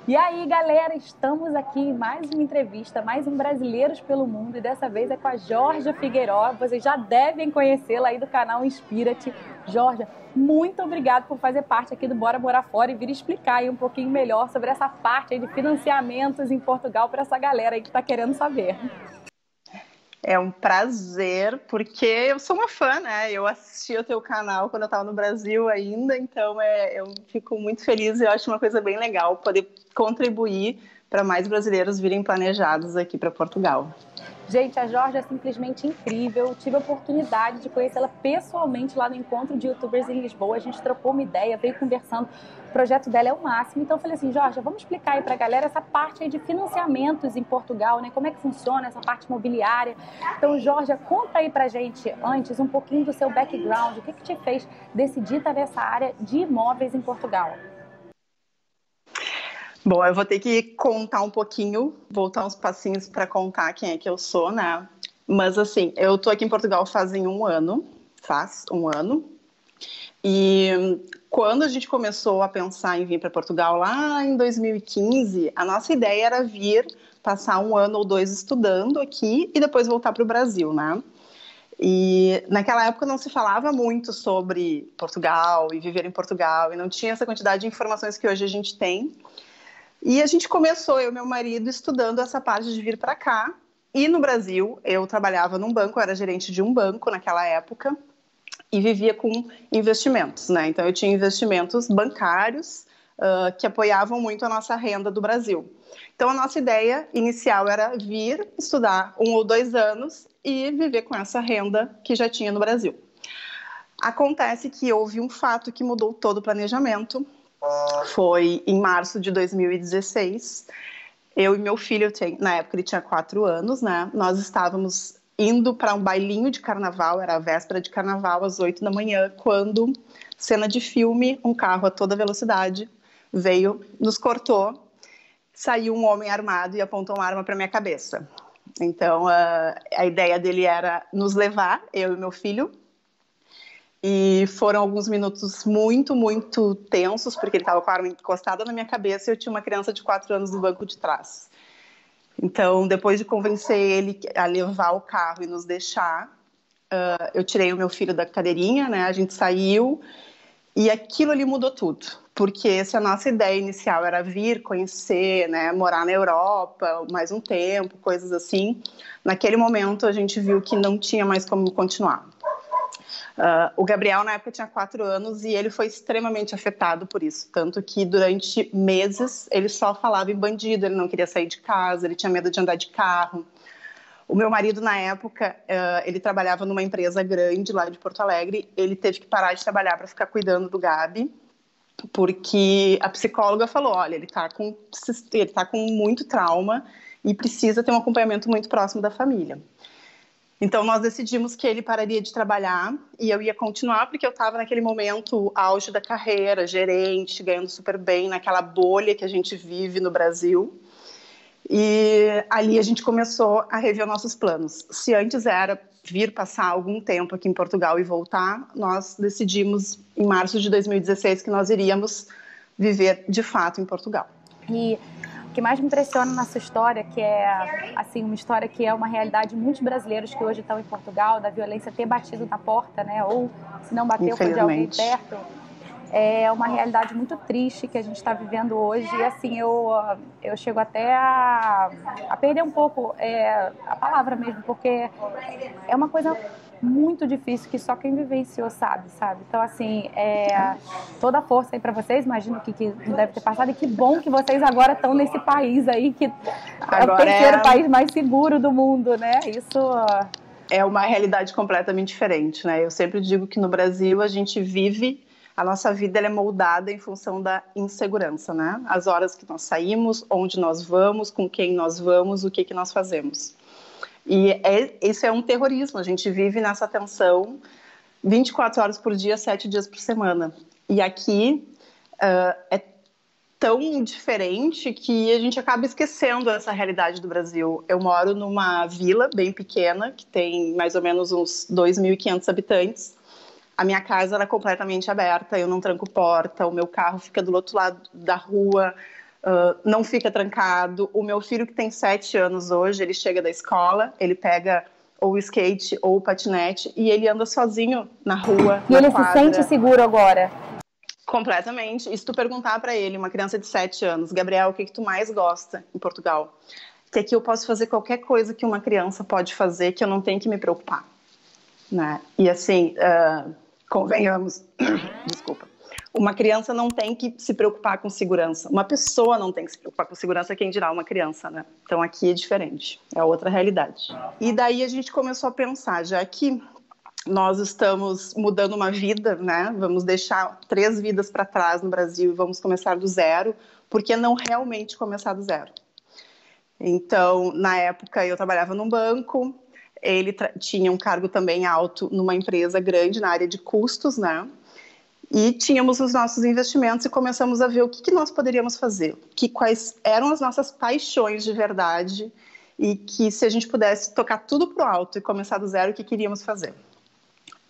E aí, galera, estamos aqui em mais uma entrevista, mais um Brasileiros pelo Mundo, e dessa vez é com a Georgia Figueiró. Vocês já devem conhecê-la aí do canal Inspira-te. Georgia, muito obrigada por fazer parte aqui do Bora Morar Fora e vir explicar aí um pouquinho melhor sobre essa parte aí de financiamentos em Portugal para essa galera aí que está querendo saber. É um prazer, porque eu sou uma fã, né? Eu assisti o teu canal quando eu estava no Brasil ainda, então eu fico muito feliz e eu acho uma coisa bem legal poder contribuir para mais brasileiros virem planejados aqui para Portugal. Gente, a Georgia é simplesmente incrível. Eu tive a oportunidade de conhecê-la pessoalmente lá no encontro de youtubers em Lisboa. A gente trocou uma ideia, veio conversando. O projeto dela é o máximo. Então eu falei assim, Georgia, vamos explicar aí pra galera essa parte aí de financiamentos em Portugal, né? Como é que funciona essa parte imobiliária. Então, Georgia, conta aí pra gente antes um pouquinho do seu background. O que te fez decidir estar nessa área de imóveis em Portugal? Bom, eu vou ter que contar um pouquinho, voltar uns passinhos para contar quem é que eu sou, né? Mas assim, eu tô aqui em Portugal faz um ano, e quando a gente começou a pensar em vir para Portugal lá em 2015, a nossa ideia era vir passar 1 ano ou 2 estudando aqui e depois voltar para o Brasil, né? E naquela época não se falava muito sobre Portugal e viver em Portugal, e não tinha essa quantidade de informações que hoje a gente tem. E a gente começou, eu e meu marido, estudando essa parte de vir para cá. E no Brasil, eu trabalhava num banco, eu era gerente de um banco naquela época, e vivia com investimentos, né? Então eu tinha investimentos bancários que apoiavam muito a nossa renda do Brasil. Então a nossa ideia inicial era vir estudar 1 ou 2 anos e viver com essa renda que já tinha no Brasil. Acontece que houve um fato que mudou todo o planejamento. Foi em março de 2016. Eu e meu filho, na época ele tinha 4 anos, né? Nós estávamos indo para um bailinho de carnaval, era a véspera de carnaval, às 8 da manhã, quando, cena de filme, um carro a toda velocidade veio, nos cortou, saiu um homem armado e apontou uma arma para minha cabeça. Então, a ideia dele era nos levar, eu e meu filho, e foram alguns minutos muito, muito tensos, porque ele estava com a arma encostada na minha cabeça e eu tinha uma criança de 4 anos no banco de trás. Então, depois de convencer ele a levar o carro e nos deixar, eu tirei o meu filho da cadeirinha, né? A gente saiu e aquilo ali mudou tudo. Porque se a nossa ideia inicial era vir, conhecer, né? Morar na Europa mais um tempo, coisas assim, naquele momento a gente viu que não tinha mais como continuar. O Gabriel, na época, tinha 4 anos e ele foi extremamente afetado por isso. Tanto que, durante meses, ele só falava em bandido, ele não queria sair de casa, ele tinha medo de andar de carro. O meu marido, na época, ele trabalhava numa empresa grande lá de Porto Alegre. Ele teve que parar de trabalhar para ficar cuidando do Gabi, porque a psicóloga falou, olha, ele tá com muito trauma e precisa ter um acompanhamento muito próximo da família. Então, nós decidimos que ele pararia de trabalhar e eu ia continuar, porque eu estava naquele momento auge da carreira, gerente, ganhando super bem, naquela bolha que a gente vive no Brasil. E ali a gente começou a rever nossos planos. Se antes era vir passar algum tempo aqui em Portugal e voltar, nós decidimos, em março de 2016, que nós iríamos viver de fato em Portugal. E o que mais me impressiona nessa história, que é assim, uma história que é uma realidade de muitos brasileiros que hoje estão em Portugal, da violência ter batido na porta, né? Ou se não bateu, foi de alguém perto. É uma realidade muito triste que a gente está vivendo hoje. E assim, eu chego até a perder um pouco a palavra mesmo, porque é uma coisa muito difícil que só quem vivenciou sabe? Então, assim, toda a força aí para vocês, imagino que não deve ter passado, e que bom que vocês agora estão nesse país aí, que agora é o terceiro país mais seguro do mundo, né? Isso é uma realidade completamente diferente, né? Eu sempre digo que no Brasil a gente vive, a nossa vida ela é moldada em função da insegurança, né? As horas que nós saímos, onde nós vamos, com quem nós vamos, o que nós fazemos. E isso é um terrorismo, a gente vive nessa tensão 24 horas por dia, 7 dias por semana. E aqui é tão diferente que a gente acaba esquecendo essa realidade do Brasil. Eu moro numa vila bem pequena, que tem mais ou menos uns 2.500 habitantes. A minha casa era completamente aberta, eu não tranco porta, o meu carro fica do outro lado da rua. não fica trancado. O meu filho, que tem 7 anos hoje, ele chega da escola, ele pega ou o skate ou o patinete e ele anda sozinho na rua, e na ele quadra. Se sente seguro agora? Completamente. E se tu perguntar para ele, uma criança de 7 anos, Gabriel, o que tu mais gosta em Portugal? Que aqui eu posso fazer qualquer coisa que uma criança pode fazer, que eu não tenho que me preocupar, né? E assim, convenhamos, desculpa, uma criança não tem que se preocupar com segurança, uma pessoa não tem que se preocupar com segurança, quem dirá uma criança, né? Então aqui é diferente, é outra realidade. E daí a gente começou a pensar, já que nós estamos mudando uma vida, né? Vamos deixar 3 vidas para trás no Brasil e vamos começar do zero, por que não realmente começar do zero? Então, na época, eu trabalhava num banco, ele tinha um cargo também alto numa empresa grande na área de custos, né? E tínhamos os nossos investimentos e começamos a ver o que nós poderíamos fazer, quais eram as nossas paixões de verdade e que se a gente pudesse tocar tudo pro alto e começar do zero, o que queríamos fazer.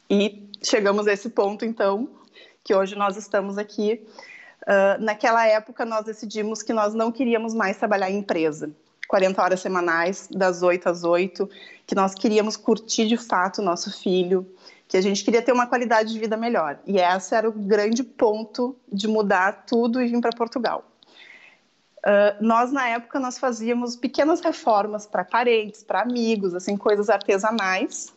E chegamos a esse ponto, então, que hoje nós estamos aqui. Naquela época, nós decidimos que nós não queríamos mais trabalhar em empresa, 40 horas semanais, das 8 às 8, que nós queríamos curtir de fato o nosso filho, que a gente queria ter uma qualidade de vida melhor. E esse era o grande ponto de mudar tudo e vir para Portugal. Nós, na época, nós fazíamos pequenas reformas para parentes, para amigos, assim, coisas artesanais,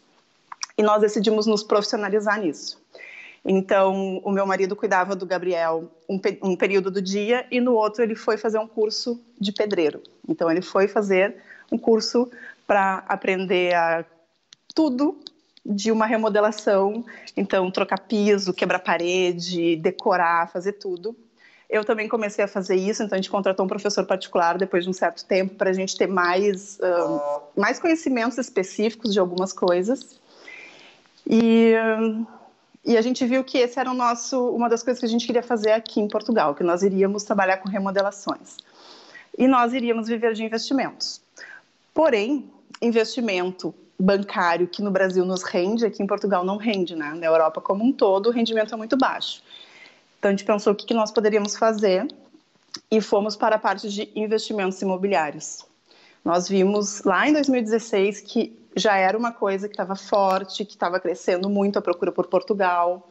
e nós decidimos nos profissionalizar nisso. Então, o meu marido cuidava do Gabriel um período do dia e no outro ele foi fazer um curso de pedreiro. Então, ele foi fazer um curso para aprender tudo de uma remodelação. Então, trocar piso, quebrar parede, decorar, fazer tudo. Eu também comecei a fazer isso, então a gente contratou um professor particular depois de um certo tempo para a gente ter mais conhecimentos específicos de algumas coisas. E a gente viu que esse era uma das coisas que a gente queria fazer aqui em Portugal, que nós iríamos trabalhar com remodelações. E nós iríamos viver de investimentos. Porém, investimento bancário que no Brasil nos rende, aqui em Portugal não rende, né? Na Europa como um todo, o rendimento é muito baixo. Então, a gente pensou o que nós poderíamos fazer e fomos para a parte de investimentos imobiliários. Nós vimos lá em 2016 que já era uma coisa que estava forte, que estava crescendo muito a procura por Portugal.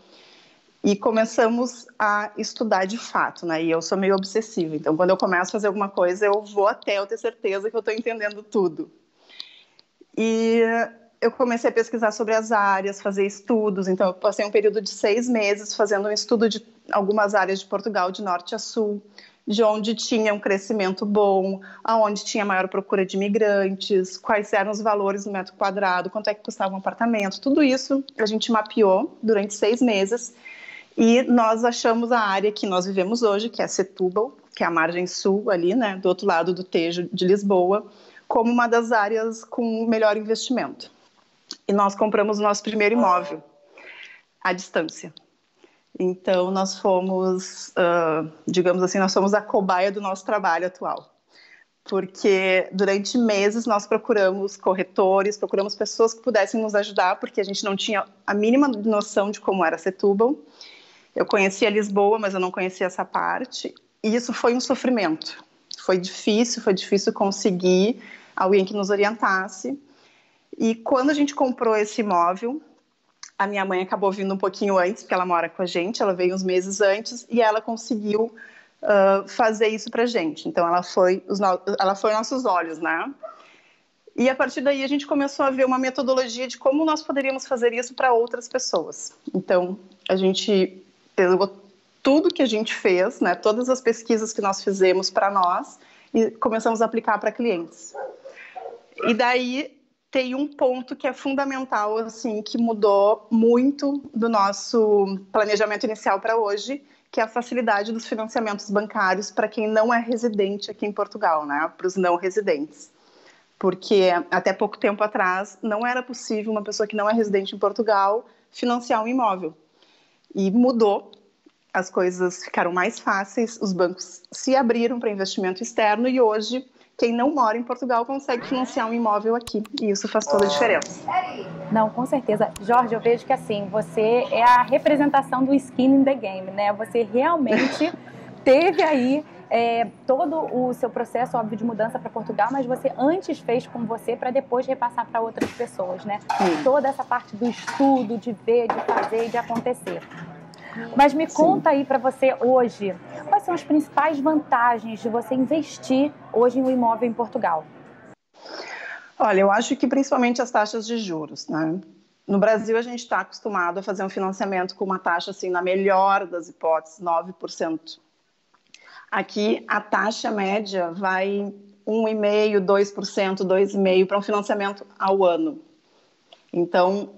E começamos a estudar de fato, né? E eu sou meio obsessiva, então quando eu começo a fazer alguma coisa, eu vou até eu ter certeza que eu estou entendendo tudo. E eu comecei a pesquisar sobre as áreas, fazer estudos. Então eu passei um período de 6 meses fazendo um estudo de algumas áreas de Portugal, de norte a sul, de onde tinha um crescimento bom, aonde tinha maior procura de imigrantes, quais eram os valores no metro quadrado, quanto é que custava um apartamento. Tudo isso a gente mapeou durante 6 meses e nós achamos a área que nós vivemos hoje, que é Setúbal, que é a margem sul ali, né, do outro lado do Tejo de Lisboa, como uma das áreas com melhor investimento. E nós compramos o nosso primeiro imóvel à distância. Então, nós fomos, digamos assim, nós fomos a cobaia do nosso trabalho atual. Porque durante meses nós procuramos corretores, procuramos pessoas que pudessem nos ajudar, porque a gente não tinha a mínima noção de como era Setúbal. Eu conhecia Lisboa, mas eu não conhecia essa parte. E isso foi um sofrimento. Foi difícil conseguir alguém que nos orientasse. E quando a gente comprou esse imóvel, a minha mãe acabou vindo um pouquinho antes, porque ela mora com a gente, ela veio uns meses antes, e ela conseguiu fazer isso pra gente. Então, ela foi nossos olhos, né? E a partir daí a gente começou a ver uma metodologia de como nós poderíamos fazer isso para outras pessoas. Então, a gente pegou tudo que a gente fez, né, todas as pesquisas que nós fizemos para nós, e começamos a aplicar para clientes. E daí tem um ponto que é fundamental, assim, que mudou muito do nosso planejamento inicial para hoje, que é a facilidade dos financiamentos bancários para quem não é residente aqui em Portugal, né? Para os não residentes. Porque até pouco tempo atrás não era possível uma pessoa que não é residente em Portugal financiar um imóvel. E mudou, as coisas ficaram mais fáceis, os bancos se abriram para investimento externo e hoje quem não mora em Portugal consegue financiar um imóvel aqui. E isso faz toda a diferença. Não, com certeza. Jorge, eu vejo que assim, você é a representação do skin in the game, né? Você realmente teve aí todo o seu processo, óbvio, de mudança para Portugal, mas você antes fez com você para depois repassar para outras pessoas, né? Toda essa parte do estudo, de ver, de fazer e de acontecer. Mas me conta aí para você hoje, quais são as principais vantagens de você investir hoje em um imóvel em Portugal? Olha, eu acho que principalmente as taxas de juros, né? No Brasil, a gente está acostumado a fazer um financiamento com uma taxa, assim, na melhor das hipóteses, 9%. Aqui, a taxa média vai 1,5%, 2%, 2,5% para um financiamento ao ano. Então,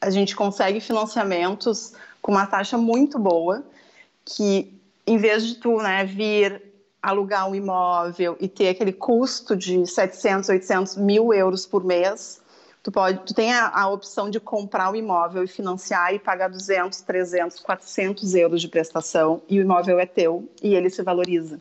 a gente consegue financiamentos com uma taxa muito boa, que em vez de tu, né, vir alugar um imóvel e ter aquele custo de 700, 800 mil euros por mês, tu tem a opção de comprar o imóvel e financiar e pagar 200, 300, 400 euros de prestação e o imóvel é teu e ele se valoriza.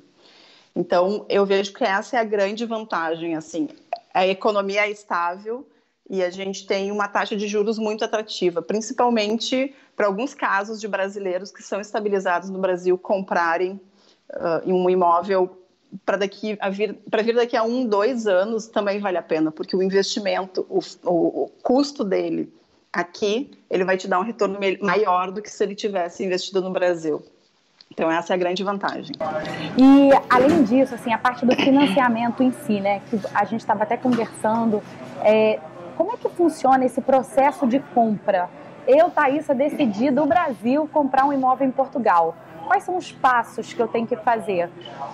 Então, eu vejo que essa é a grande vantagem, assim, a economia é estável e a gente tem uma taxa de juros muito atrativa, principalmente para alguns casos de brasileiros que são estabilizados no Brasil comprarem um imóvel para vir daqui a 1, 2 anos também vale a pena, porque o investimento, o custo dele aqui, ele vai te dar um retorno maior do que se ele tivesse investido no Brasil. Então, essa é a grande vantagem. E, além disso, assim, a parte do financiamento em si, né, que a gente estava até conversando, como é que funciona esse processo de compra? Eu, Thaísa, decidi do Brasil comprar um imóvel em Portugal. Quais são os passos que eu tenho que fazer?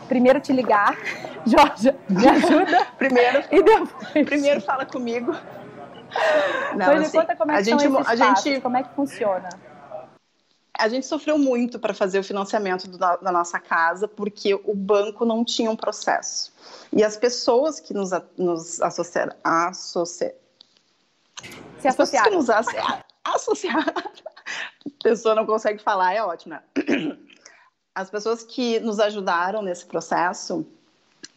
Primeiro te ligar, Jorge, me ajuda. Primeiro fala comigo. Não, me conta como é que são esses passos, como é que funciona? A gente sofreu muito para fazer o financiamento da nossa casa, porque o banco não tinha um processo. E as pessoas que nos associaram... As pessoas que nos associaram... A pessoa não consegue falar, é ótimo, né? As pessoas que nos ajudaram nesse processo,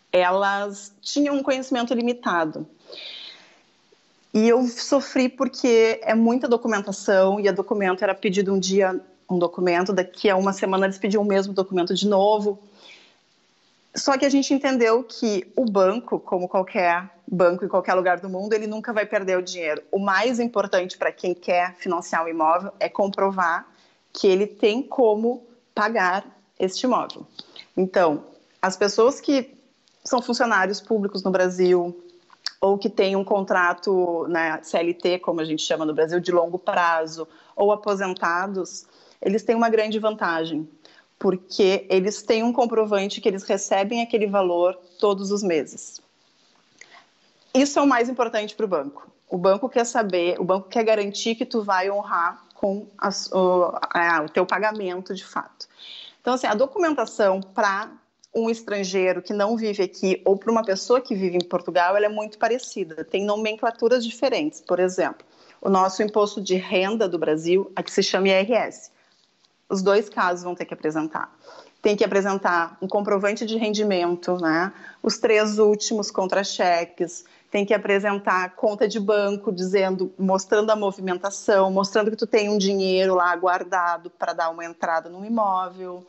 elas tinham um conhecimento limitado. E eu sofri porque é muita documentação, e a documento era pedido um dia um documento, daqui a uma semana eles pediam o mesmo documento de novo. Só que a gente entendeu que o banco, como qualquer banco em qualquer lugar do mundo, ele nunca vai perder o dinheiro. O mais importante para quem quer financiar um imóvel é comprovar que ele tem como pagar este imóvel. Então, as pessoas que são funcionários públicos no Brasil ou que têm um contrato, né, CLT, como a gente chama no Brasil, de longo prazo, ou aposentados, eles têm uma grande vantagem, porque eles têm um comprovante que eles recebem aquele valor todos os meses. Isso é o mais importante para o banco. O banco quer saber, o banco quer garantir que tu vai honrar com o teu pagamento de fato. Então, assim, a documentação para um estrangeiro que não vive aqui ou para uma pessoa que vive em Portugal, ela é muito parecida. Tem nomenclaturas diferentes. Por exemplo, o nosso imposto de renda do Brasil, aqui se chama IRS. Os dois casos vão ter que apresentar. Tem que apresentar um comprovante de rendimento, né? Os 3 últimos contra-cheques. Tem que apresentar conta de banco, mostrando a movimentação, mostrando que tu tem um dinheiro lá guardado para dar uma entrada no imóvel.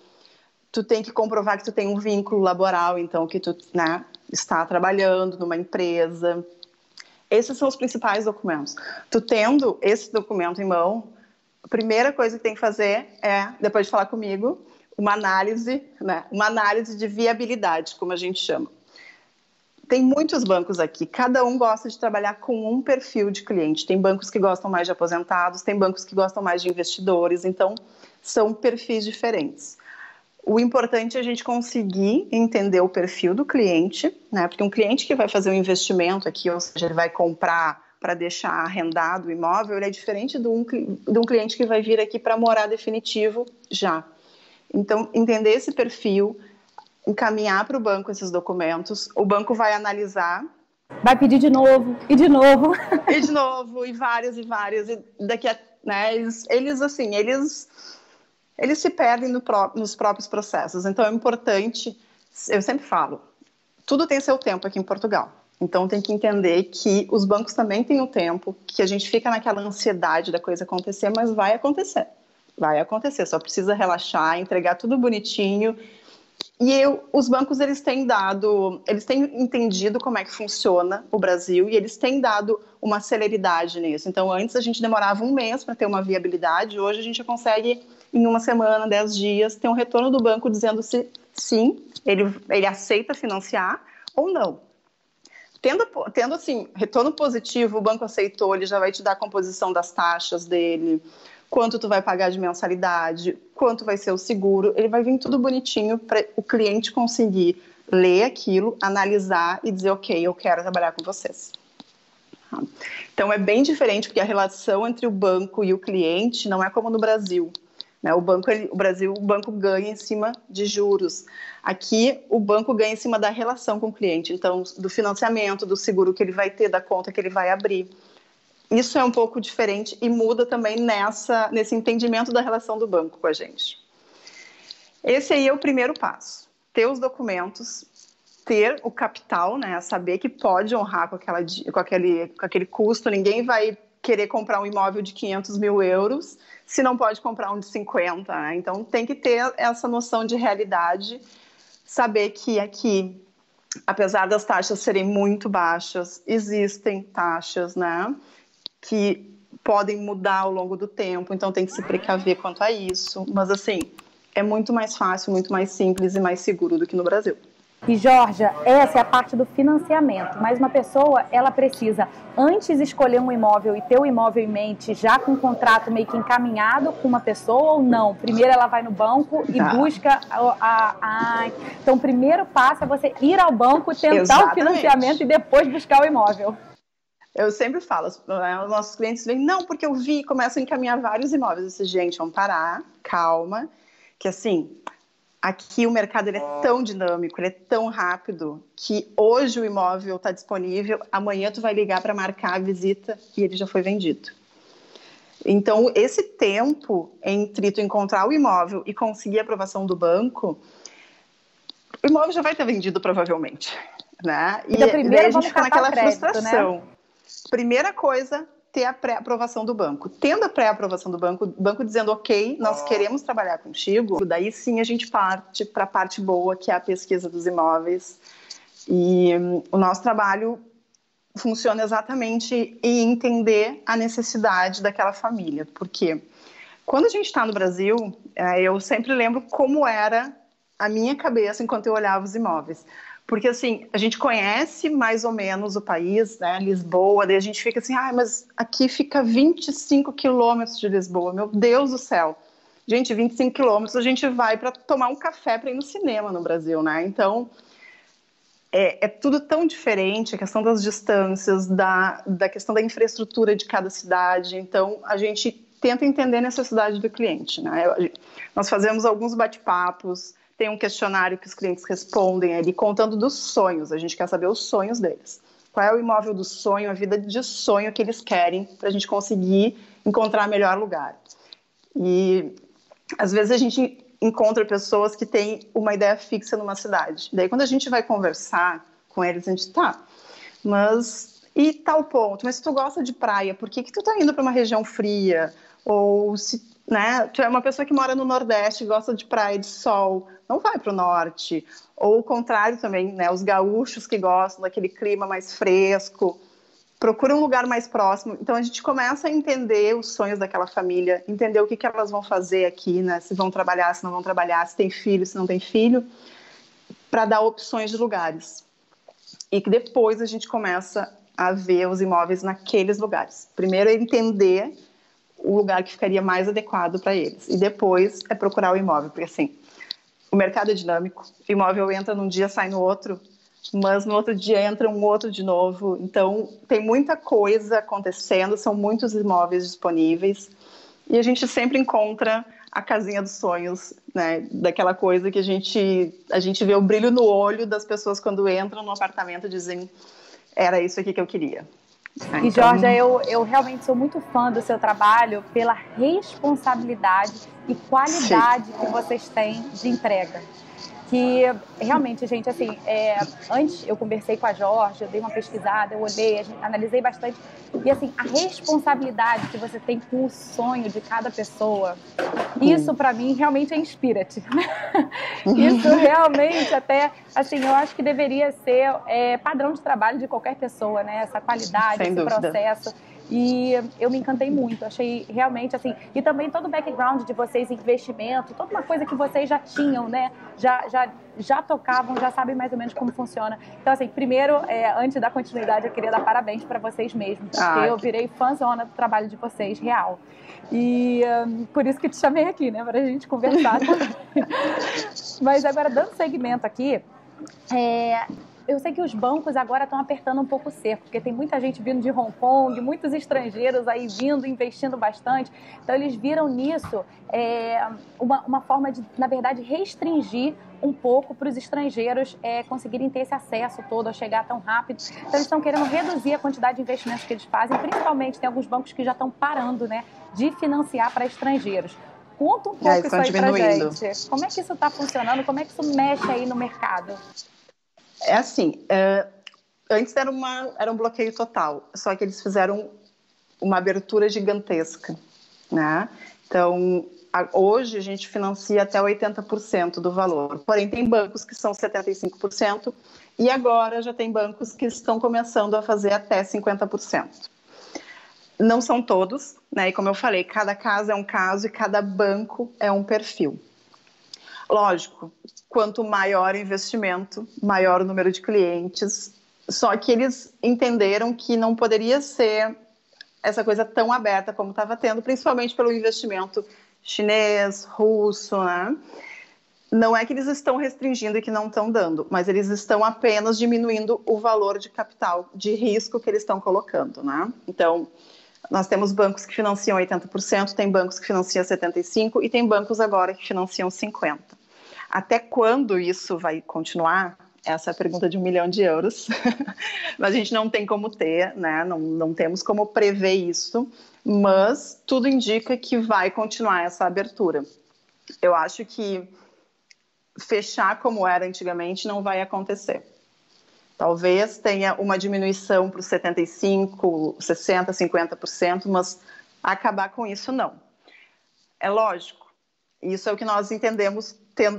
Tu tem que comprovar que tu tem um vínculo laboral, então que tu, né, está trabalhando numa empresa. Esses são os principais documentos. Tu tendo esse documento em mão, a primeira coisa que tem que fazer é, depois de falar comigo, uma análise, né, uma análise de viabilidade, como a gente chama. Tem muitos bancos aqui, cada um gosta de trabalhar com um perfil de cliente. Tem bancos que gostam mais de aposentados, tem bancos que gostam mais de investidores, então são perfis diferentes. O importante é a gente conseguir entender o perfil do cliente, né? Porque um cliente que vai fazer um investimento aqui, ou seja, ele vai comprar para deixar arrendado o imóvel, ele é diferente de um cliente que vai vir aqui para morar definitivo já. Então, entender esse perfil, encaminhar para o banco esses documentos, o banco vai analisar. Vai pedir de novo, e de novo. E de novo, e várias, e daqui a, né, eles se perdem nos próprios processos. Então, é importante, eu sempre falo, tudo tem seu tempo aqui em Portugal. Então, tem que entender que os bancos também têm o tempo, que a gente fica naquela ansiedade da coisa acontecer, mas vai acontecer. Vai acontecer, só precisa relaxar, entregar tudo bonitinho Os bancos, eles têm entendido como é que funciona o Brasil e eles têm dado uma celeridade nisso. Então, antes a gente demorava um mês para ter uma viabilidade, hoje a gente consegue, em uma semana, 10 dias, ter um retorno do banco dizendo se sim, ele aceita financiar ou não. Tendo assim, retorno positivo, o banco aceitou, ele já vai te dar a composição das taxas dele, quanto tu vai pagar de mensalidade, quanto vai ser o seguro, ele vai vir tudo bonitinho para o cliente conseguir ler aquilo, analisar e dizer, ok, eu quero trabalhar com vocês. Então é bem diferente, porque a relação entre o banco e o cliente não é como no Brasil. Né? O banco ganha em cima de juros. Aqui, o banco ganha em cima da relação com o cliente, então do financiamento, do seguro que ele vai ter, da conta que ele vai abrir. Isso é um pouco diferente e muda também nesse entendimento da relação do banco com a gente. Esse aí é o primeiro passo. Ter os documentos, ter o capital, né? Saber que pode honrar com aquele custo. Ninguém vai querer comprar um imóvel de 500 mil euros se não pode comprar um de 50. Né? Então, tem que ter essa noção de realidade. Saber que aqui, apesar das taxas serem muito baixas, existem taxas, né? Que podem mudar ao longo do tempo, então tem que se precaver quanto a isso. Mas, assim, é muito mais fácil, muito mais simples e mais seguro do que no Brasil. E, Georgia, essa é a parte do financiamento, mas uma pessoa, ela precisa, antes de escolher um imóvel e ter o imóvel em mente, já com um contrato meio que encaminhado com uma pessoa ou não? Primeiro ela vai no banco e busca Então, o primeiro passo é você ir ao banco, tentar o financiamento e depois buscar o imóvel. Eu sempre falo, os nossos clientes vêm, não, porque eu vi, começam a encaminhar vários imóveis. Eu disse, gente, vamos parar, calma, que assim, aqui o mercado ele é tão dinâmico, ele é tão rápido, que hoje o imóvel está disponível, amanhã tu vai ligar para marcar a visita e ele já foi vendido. Então, esse tempo entre tu encontrar o imóvel e conseguir a aprovação do banco, o imóvel já vai ter vendido provavelmente. Né? Então, primeiro a gente fica naquela frustração. Né? Primeira coisa, ter a pré-aprovação do banco. Tendo a pré-aprovação do banco dizendo, ok, nós queremos trabalhar contigo, daí sim a gente parte para a parte boa, que é a pesquisa dos imóveis. E o nosso trabalho funciona exatamente em entender a necessidade daquela família. Porque quando a gente está no Brasil, eu sempre lembro como era a minha cabeça enquanto eu olhava os imóveis. Porque, assim, a gente conhece mais ou menos o país, né, Lisboa, daí a gente fica assim, mas aqui fica 25 quilômetros de Lisboa, meu Deus do céu. Gente, 25 quilômetros a gente vai para tomar um café para ir no cinema no Brasil, né? Então, é tudo tão diferente, a questão das distâncias, da questão da infraestrutura de cada cidade. Então, a gente tenta entender a necessidade do cliente, né? Nós fazemos alguns bate-papos, tem um questionário que os clientes respondem ali, contando dos sonhos. A gente quer saber os sonhos deles. Qual é o imóvel do sonho, a vida de sonho que eles querem, para a gente conseguir encontrar melhor lugar. E, às vezes, a gente encontra pessoas que têm uma ideia fixa numa cidade. Daí, quando a gente vai conversar com eles, a gente, mas e tal ponto? Mas se tu gosta de praia, por que tu tá indo para uma região fria? Ou se, né, tu é uma pessoa que mora no Nordeste, gosta de praia, de sol, não vai para o norte. Ou o contrário também, né? Os gaúchos que gostam daquele clima mais fresco, procuram um lugar mais próximo. Então, a gente começa a entender os sonhos daquela família, entender o que elas vão fazer aqui, né? Se vão trabalhar, se não vão trabalhar, se tem filho, se não tem filho, para dar opções de lugares. E que depois a gente começa a ver os imóveis naqueles lugares. Primeiro é entender o lugar que ficaria mais adequado para eles. E depois é procurar o imóvel, porque assim, o mercado é dinâmico, o imóvel entra num dia, sai no outro, mas no outro dia entra um outro de novo. Então, tem muita coisa acontecendo, são muitos imóveis disponíveis, e a gente sempre encontra a casinha dos sonhos, né? Daquela coisa que a gente vê o brilho no olho das pessoas quando entram no apartamento e dizem, era isso aqui que eu queria. E, Georgia, eu realmente sou muito fã do seu trabalho pela responsabilidade e qualidade que vocês têm de entrega. que realmente, gente, assim, antes eu conversei com a Jorge, eu dei uma pesquisada, eu olhei, analisei bastante, e assim, a responsabilidade que você tem com o sonho de cada pessoa, isso para mim realmente é inspira-te, né? Isso realmente até, assim, eu acho que deveria ser padrão de trabalho de qualquer pessoa, né? Essa qualidade, esse processo. E eu me encantei muito, achei realmente assim, e também todo o background de vocês, investimento, toda uma coisa que vocês já tinham, né, já tocavam, já sabem mais ou menos como funciona. Então assim, primeiro, antes da continuidade, eu queria dar parabéns para vocês mesmos, porque eu virei fãzona do trabalho de vocês, real. E por isso que te chamei aqui, né, para a gente conversar também. Mas agora, dando seguimento aqui, eu sei que os bancos agora estão apertando um pouco o cerco, porque tem muita gente vindo de Hong Kong, muitos estrangeiros aí vindo, investindo bastante. Então, eles viram nisso uma forma de, na verdade, restringir um pouco para os estrangeiros conseguirem ter esse acesso todo, a chegar tão rápido. Então, eles estão querendo reduzir a quantidade de investimentos que eles fazem, principalmente tem alguns bancos que já estão parando, né, de financiar para estrangeiros. Conta um pouco isso aí pra gente. Como é que isso está funcionando? Como é que isso mexe aí no mercado? É assim, antes era um bloqueio total, só que eles fizeram uma abertura gigantesca, né? Então, hoje a gente financia até 80% do valor, porém tem bancos que são 75% e agora já tem bancos que estão começando a fazer até 50%. Não são todos, né? E como eu falei, cada caso é um caso e cada banco é um perfil. Lógico, quanto maior o investimento, maior o número de clientes, só que eles entenderam que não poderia ser essa coisa tão aberta como estava tendo, principalmente pelo investimento chinês, russo, né? Não é que eles estão restringindo e que não estão dando, mas eles estão apenas diminuindo o valor de capital, de risco que eles estão colocando, né? Então, nós temos bancos que financiam 80%, tem bancos que financiam 75% e tem bancos agora que financiam 50%. Até quando isso vai continuar? Essa é a pergunta de €1 milhão. Mas a gente não tem como ter, né? Não temos como prever isso, mas tudo indica que vai continuar essa abertura. Eu acho que fechar como era antigamente não vai acontecer. Talvez tenha uma diminuição para os 75%, 60%, 50%, mas acabar com isso não. É lógico, isso é o que nós entendemos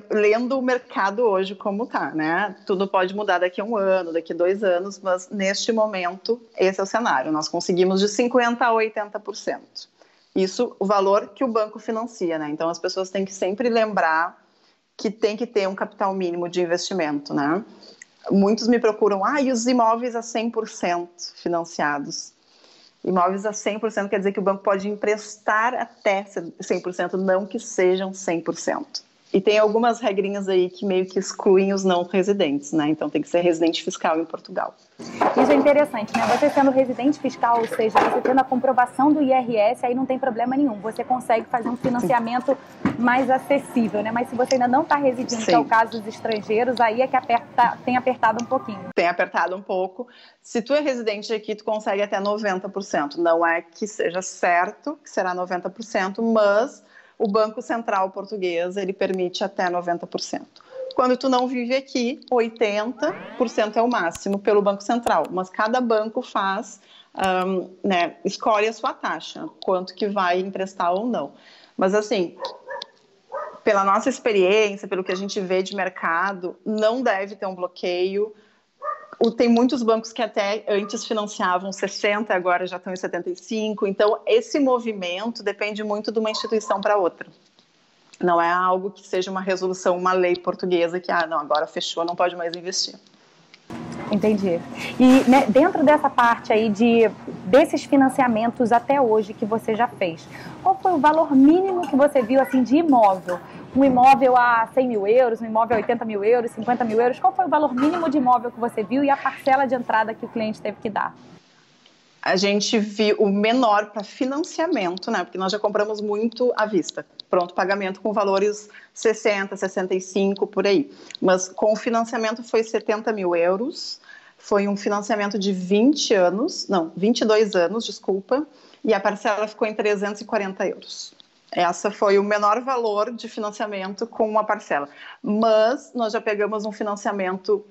lendo o mercado hoje como está, né? Tudo pode mudar daqui a 1 ano, daqui a 2 anos, mas neste momento esse é o cenário. Nós conseguimos de 50% a 80%. Isso, o valor que o banco financia, né? Então as pessoas têm que sempre lembrar que tem que ter um capital mínimo de investimento, né? Muitos me procuram, e os imóveis a 100% financiados? Imóveis a 100% quer dizer que o banco pode emprestar até 100%, não que sejam 100%. E tem algumas regrinhas aí que meio que excluem os não residentes, né? Então tem que ser residente fiscal em Portugal. Isso é interessante, né? Você sendo residente fiscal, ou seja, você tendo a comprovação do IRS, aí não tem problema nenhum. Você consegue fazer um financiamento mais acessível, né? Mas se você ainda não está residindo, que é o caso dos estrangeiros, aí é que tem apertado um pouquinho. Tem apertado um pouco. Se tu é residente aqui, tu consegue até 90%. Não é que seja certo que será 90%, mas o Banco Central português, ele permite até 90%. Quando tu não vive aqui, 80% é o máximo pelo Banco Central. Mas cada banco faz, escolhe a sua taxa, quanto que vai emprestar ou não. Mas assim, pela nossa experiência, pelo que a gente vê de mercado, não deve ter um bloqueio. Tem muitos bancos que até antes financiavam 60%, agora já estão em 75%. Então, esse movimento depende muito de uma instituição para outra. Não é algo que seja uma resolução, uma lei portuguesa que, não, agora fechou, não pode mais investir. Entendi. E né, dentro dessa parte aí desses financiamentos até hoje que você já fez, qual foi o valor mínimo que você viu assim de imóvel? Um imóvel a 100 mil euros, um imóvel a 80 mil euros, 50 mil euros, qual foi o valor mínimo de imóvel que você viu e a parcela de entrada que o cliente teve que dar? A gente viu o menor para financiamento, né? Porque nós já compramos muito à vista. Pronto, pagamento com valores 60, 65, por aí. Mas com o financiamento foi 70 mil euros. Foi um financiamento de 22 anos, desculpa. E a parcela ficou em 340 euros. Essa foi o menor valor de financiamento com uma parcela. Mas nós já pegamos um financiamento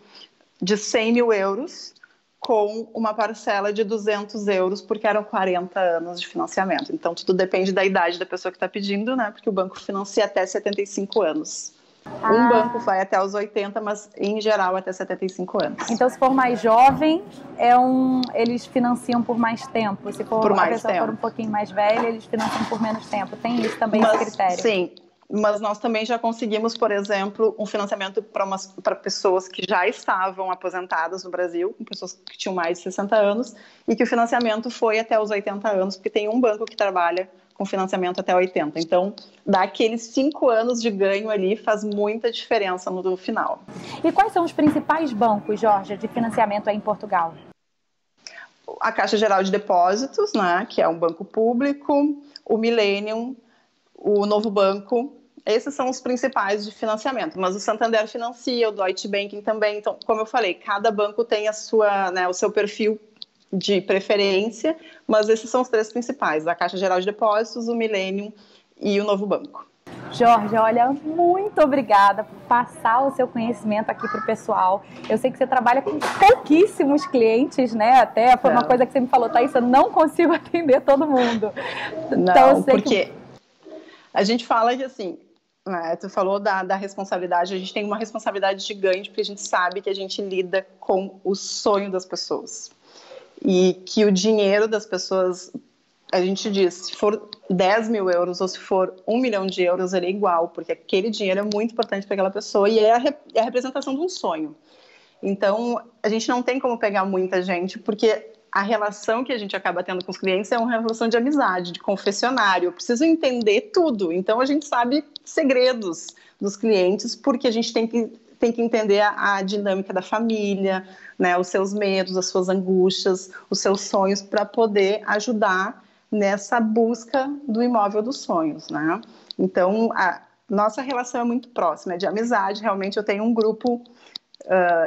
de 100 mil euros com uma parcela de 200 euros, porque eram 40 anos de financiamento. Então, tudo depende da idade da pessoa que está pedindo, né? Porque o banco financia até 75 anos. Um banco vai até os 80, mas em geral até 75 anos. Então, se for mais jovem, eles financiam por mais tempo. Se for a pessoa for um pouquinho mais velha, eles financiam por menos tempo. Tem isso também, esse critério? Sim, mas nós também já conseguimos, por exemplo, um financiamento para pessoas que já estavam aposentadas no Brasil, pessoas que tinham mais de 60 anos, e que o financiamento foi até os 80 anos, porque tem um banco que trabalha com financiamento até 80. Então, dá aqueles 5 anos de ganho ali, faz muita diferença no final. E quais são os principais bancos, Jorge, de financiamento aí em Portugal? A Caixa Geral de Depósitos, né, que é um banco público, o Millennium, o Novo Banco, esses são os principais de financiamento. Mas o Santander financia, o Deutsche Banking também. Então, como eu falei, cada banco tem o seu perfil de preferência, mas esses são os 3 principais, a Caixa Geral de Depósitos, o Millennium e o Novo Banco. Jorge, olha, muito obrigada por passar o seu conhecimento aqui para o pessoal. Eu sei que você trabalha com pouquíssimos clientes, né? Até foi uma coisa que você me falou, Thaís, eu não consigo atender todo mundo. Não, então, porque a gente fala que assim, né, tu falou da responsabilidade, a gente tem uma responsabilidade gigante, porque a gente sabe que a gente lida com o sonho das pessoas. E que o dinheiro das pessoas, a gente diz, se for 10 mil euros ou se for 1 milhão de euros, ele é igual, porque aquele dinheiro é muito importante para aquela pessoa e é a representação de um sonho. Então, a gente não tem como pegar muita gente, porque a relação que a gente acaba tendo com os clientes é uma relação de amizade, de confessionário. Eu preciso entender tudo. Então, a gente sabe segredos dos clientes, porque a gente tem que entender a dinâmica da família, né, os seus medos, as suas angústias, os seus sonhos, para poder ajudar nessa busca do imóvel dos sonhos, né? Então, a nossa relação é muito próxima, é de amizade. Realmente, eu tenho um grupo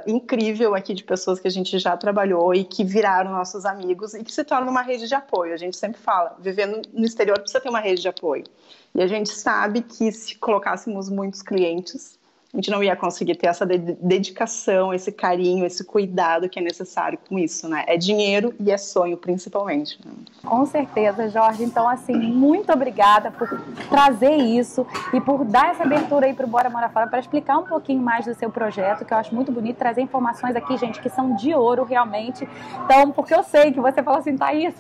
incrível aqui de pessoas que a gente já trabalhou e que viraram nossos amigos e que se torna uma rede de apoio. A gente sempre fala, vivendo no exterior precisa ter uma rede de apoio. E a gente sabe que se colocássemos muitos clientes, a gente não ia conseguir ter essa dedicação, esse carinho, esse cuidado que é necessário com isso, né? É dinheiro e é sonho, principalmente. Né? Com certeza, Jorge. Então, assim, muito obrigada por trazer isso e por dar essa abertura aí para o Bora Morar Fora, para explicar um pouquinho mais do seu projeto, que eu acho muito bonito, trazer informações aqui, gente, que são de ouro, realmente. Então, porque eu sei que você falou assim, Thaís,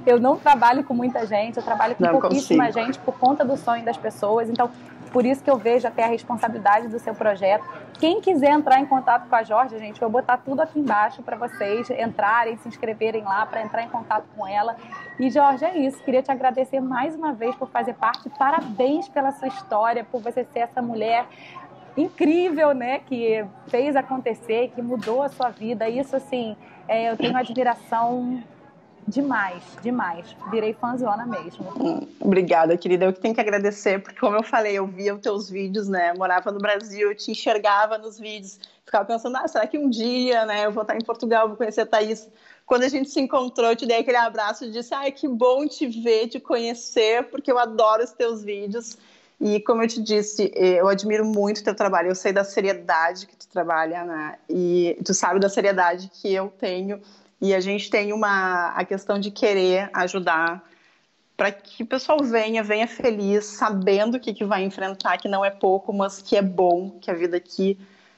eu não trabalho com muita gente, eu trabalho com pouquíssima gente por conta do sonho das pessoas. Então, por isso que eu vejo até a responsabilidade do seu projeto. Quem quiser entrar em contato com a Jorge, gente, eu vou botar tudo aqui embaixo para vocês entrarem, se inscreverem lá, para entrar em contato com ela. E, Jorge, é isso. Queria te agradecer mais uma vez por fazer parte. Parabéns pela sua história, por você ser essa mulher incrível, né, que fez acontecer, que mudou a sua vida. Isso, assim, eu tenho admiração demais, demais. Virei fãzona mesmo. Obrigada, querida. Eu que tenho que agradecer, porque como eu falei, eu via os teus vídeos, né? Eu morava no Brasil, eu te enxergava nos vídeos, ficava pensando, será que um dia, né, eu vou estar em Portugal, vou conhecer a Thaís. Quando a gente se encontrou, eu te dei aquele abraço e disse, que bom te ver, te conhecer, porque eu adoro os teus vídeos. E como eu te disse, eu admiro muito o teu trabalho, eu sei da seriedade que tu trabalha, né? E tu sabe da seriedade que eu tenho. E a gente tem a questão de querer ajudar para que o pessoal venha feliz, sabendo o que vai enfrentar, que não é pouco, mas que é bom, que a vida aqui,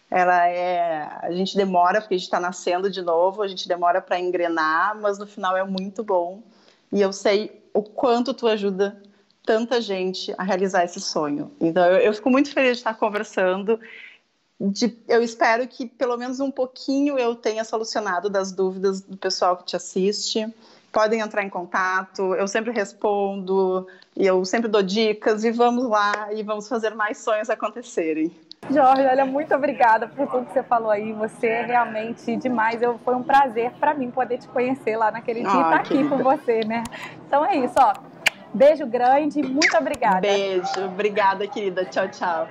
a gente demora, porque a gente está nascendo de novo, a gente demora para engrenar, mas no final é muito bom. E eu sei o quanto tu ajuda tanta gente a realizar esse sonho. Então, eu fico muito feliz de estar conversando. Eu espero que pelo menos um pouquinho eu tenha solucionado das dúvidas do pessoal que te assiste. Podem entrar em contato, eu sempre respondo, eu sempre dou dicas e vamos lá e vamos fazer mais sonhos acontecerem. Jorge, olha, muito obrigada por tudo que você falou aí, você é realmente demais, foi um prazer para mim poder te conhecer lá naquele dia e estar aqui com você, né? Então é isso, beijo grande, muito obrigada. Beijo, obrigada, querida, tchau, tchau.